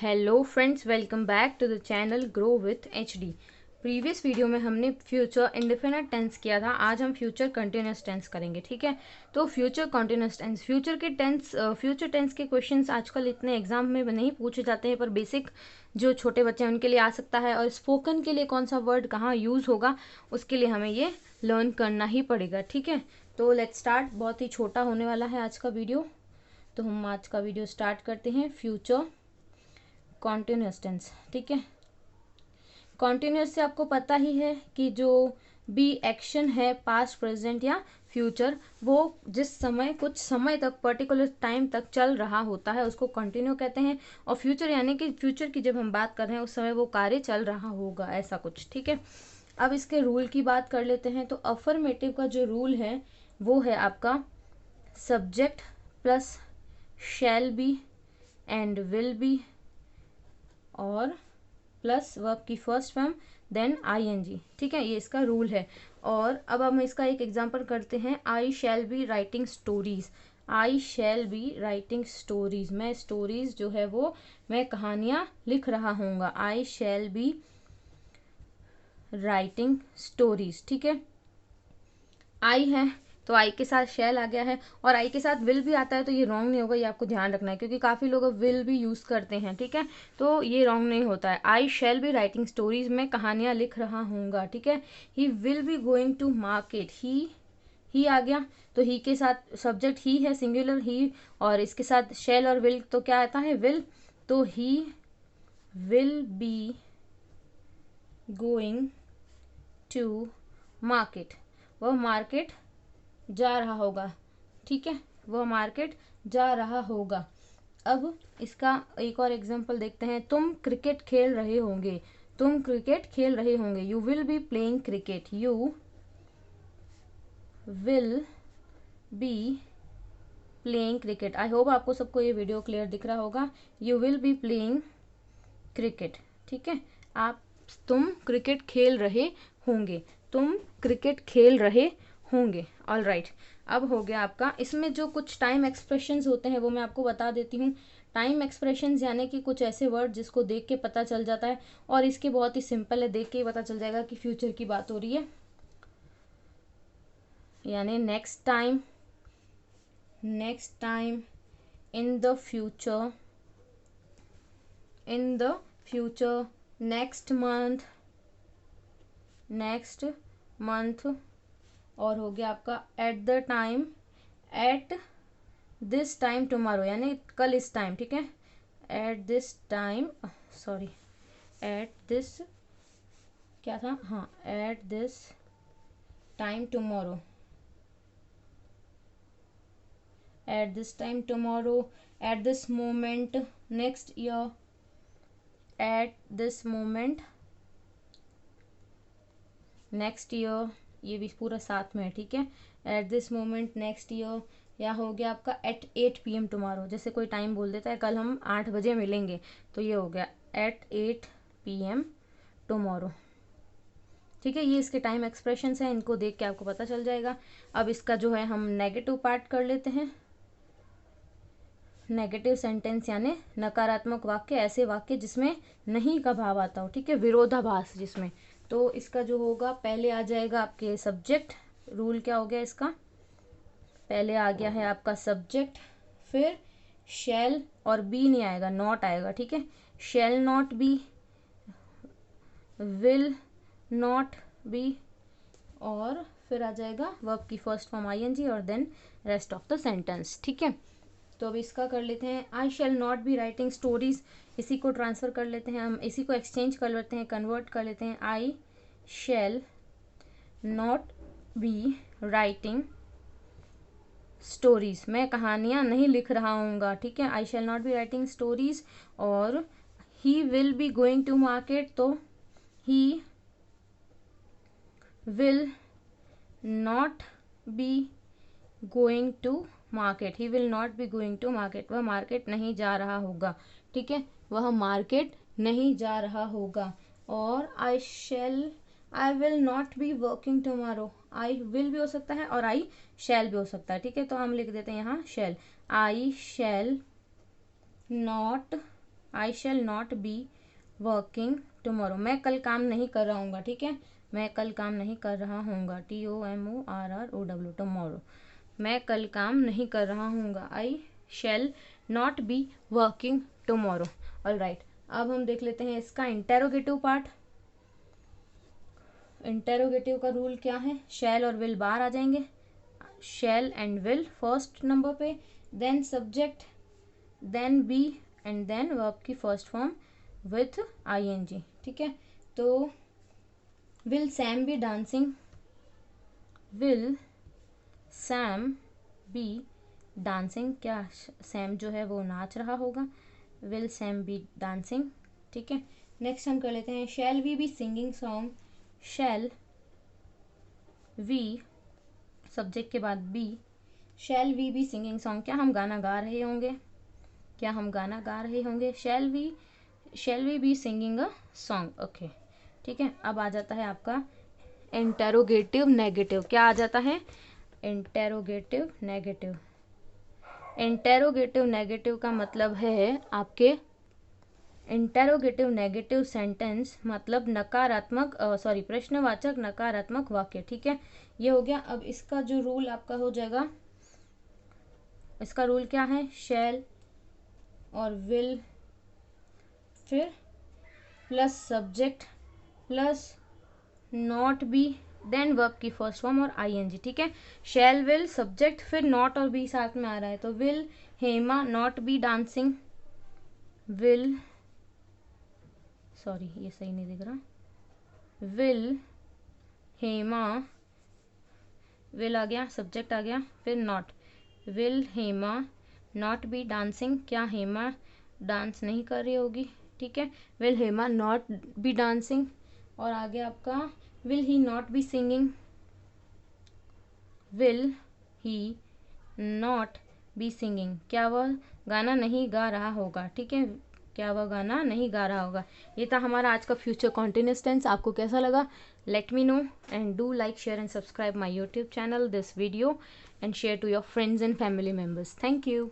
Hello friends, welcome back to the channel grow with HD. Previous video में हमने future indefinite tense किया था। आज हम फ्यूचर कंटिन्यूस टेंस करेंगे। ठीक है, तो future continuous tense, future tense के क्वेश्चंस आजकल इतने एग्जाम में नहीं पूछे जाते हैं, पर बेसिक जो छोटे बच्चे हैं उनके लिए आ सकता है। और स्पोकन के लिए कौन सा वर्ड कहाँ यूज़ होगा उसके लिए हमें ये लर्न करना ही पड़ेगा। ठीक है, तो लेट्स स्टार्ट। बहुत ही छोटा होने वाला है आज का वीडियो, तो हम आज का वीडियो स्टार्ट करते हैं। Future continuous tense. ठीक है, कॉन्टिन्यूस से आपको पता ही है कि जो भी एक्शन है, पास्ट, प्रेजेंट या फ्यूचर, वो जिस समय कुछ समय तक, पर्टिकुलर टाइम तक चल रहा होता है उसको कंटिन्यू कहते हैं। और फ्यूचर यानी कि फ्यूचर की जब हम बात कर रहे हैं उस समय वो कार्य चल रहा होगा, ऐसा कुछ। ठीक है, अब इसके रूल की बात कर लेते हैं। तो अफर्मेटिव का जो रूल है वो है आपका subject plus shall be and will be और प्लस वर्ब की फर्स्ट फॉर्म देन आईएनजी। ठीक है, ये इसका रूल है। और अब हम इसका एक एग्जांपल करते हैं। I shall be writing stories. I shall be writing stories, मैं स्टोरीज जो है वो मैं कहानियाँ लिख रहा हूँगा। I shall be writing stories. ठीक है, आई है तो आई के साथ शैल आ गया है, और आई के साथ विल भी आता है, तो ये रॉन्ग नहीं होगा, ये आपको ध्यान रखना है क्योंकि काफ़ी लोग विल भी यूज़ करते हैं। ठीक है, तो ये रॉन्ग नहीं होता है। I shall be writing stories, मैं कहानियाँ लिख रहा हूँगा। ठीक है, he will be going to market. He आ गया तो ही के साथ सब्जेक्ट ही है, सिंगुलर ही, और इसके साथ शैल और विल, तो क्या आता है? विल। तो he will be going to market, वह मार्केट जा रहा होगा। ठीक है, वह मार्केट जा रहा होगा। अब इसका एक और एग्जांपल देखते हैं। तुम क्रिकेट खेल रहे होंगे। तुम क्रिकेट खेल रहे होंगे। You will be playing cricket. You will be playing cricket. I hope आपको सबको ये वीडियो क्लियर दिख रहा होगा। You will be playing cricket. ठीक है, तुम क्रिकेट खेल रहे होंगे। तुम क्रिकेट खेल रहे होंगे। ऑल राइट, अब हो गया आपका। इसमें जो कुछ टाइम एक्सप्रेशंस होते हैं वो मैं आपको बता देती हूँ। टाइम एक्सप्रेशंस यानी कि कुछ ऐसे वर्ड जिसको देख के पता चल जाता है, और इसके बहुत ही सिंपल है, देख के ही पता चल जाएगा कि फ्यूचर की बात हो रही है। यानी next time, in the future, next month, और हो गया आपका at the time, at this time tomorrow, यानी कल इस टाइम। ठीक है, at this time, sorry, at this क्या था, हाँ, at this time tomorrow, at this time tomorrow, at this moment next year, at this moment next year, ये भी पूरा साथ में है। ठीक है, at this moment next year, या हो गया आपका एट 8 PM टुमारो। जैसे कोई टाइम बोल देता है, कल हम 8 बजे मिलेंगे, तो ये हो गया एट 8 PM टुमारो। ठीक है, ये इसके टाइम एक्सप्रेशंस हैं, इनको देख के आपको पता चल जाएगा। अब इसका जो है हम नेगेटिव पार्ट कर लेते हैं। नेगेटिव सेंटेंस यानी नकारात्मक वाक्य, ऐसे वाक्य जिसमें नहीं का भाव आता हो। ठीक है, विरोधाभास जिसमें। तो इसका जो होगा, पहले आ जाएगा आपके सब्जेक्ट। रूल क्या हो गया इसका? पहले आ गया है आपका सब्जेक्ट, फिर शैल, और बी नहीं आएगा, नॉट आएगा। ठीक है, shall not be, will not be, और फिर आ जाएगा वर्ब की फर्स्ट फॉर्म आईएनजी, और then rest of the sentence. ठीक है, तो अब इसका कर लेते हैं। I shall not be writing stories, इसी को ट्रांसफर कर लेते हैं हम, इसी को एक्सचेंज कर लेते हैं, कन्वर्ट कर लेते हैं। I shall not be writing stories, मैं कहानियाँ नहीं लिख रहा हूँगा। ठीक है, I shall not be writing stories. और he will be going to market, तो he will not be going to market. He will not be going to market, वह मार्केट नहीं जा रहा होगा। ठीक है, वह मार्केट नहीं जा रहा होगा। और I will not be working tomorrow, I will भी हो सकता है और आई शैल भी हो सकता है। ठीक है, तो हम लिख देते हैं यहाँ shall. I shall not I shall not be working tomorrow, मैं कल काम नहीं कर रहा हूँगा, ठीक है, मैं कल काम नहीं कर रहा हूँगा, TOMORROW, टुमारो, मैं कल काम नहीं कर रहा हूँगा, I shall not be working tomorrow. Alright, अब हम देख लेते हैं इसका इंटेरोगेटिव पार्ट। इंटेरोगेटिव का रूल क्या है, शैल और विल बाहर आ जाएंगे, shall and will first number पे, then subject, then be and then verb की फर्स्ट फॉर्म विथ ING, ठीक है। तो will Sam be dancing, will Sam be dancing, क्या सैम जो है वो नाच रहा होगा, विल सैम बी डांसिंग, ठीक है। नेक्स्ट हम कर लेते हैं shall we be singing song, shall we subject के बाद be, shall we be singing song, क्या हम गाना गा रहे होंगे, क्या हम गाना गा रहे होंगे, shall we be singing a song, okay, ठीक है। अब आ जाता है आपका इंटेरोगेटिव नेगेटिव, क्या आ जाता है, इंटेरोगेटिव नेगेटिव। इंटेरोगेटिव नेगेटिव का मतलब है आपके, इंटेरोगेटिव नेगेटिव सेंटेंस मतलब नकारात्मक प्रश्नवाचक नकारात्मक वाक्य, ठीक है, ये हो गया। अब इसका जो रूल आपका हो जाएगा, इसका रूल क्या है, शैल और विल फिर plus subject plus not be then verb की फर्स्ट फॉर्म और ING, ठीक है। शैल विल सब्जेक्ट फिर नॉट और बी साथ में आ रहा है, तो will Hema not be dancing, will sorry ये सही नहीं दिख रहा, विल हेमा, विल आ गया, सब्जेक्ट आ गया, फिर not, will Hema not be dancing, क्या हेमा डांस नहीं कर रही होगी, ठीक है, will Hema not be dancing, और आगे आपका will he not be singing, will he not be singing, क्या वह गाना नहीं गा रहा होगा, ठीक है, क्या वह गाना नहीं गा रहा होगा। ये था हमारा आज का फ्यूचर कॉन्टिन्यूअस टेंस। आपको कैसा लगा, let me know and do like share and subscribe my YouTube channel, this video, and share to your friends and family members. Thank you.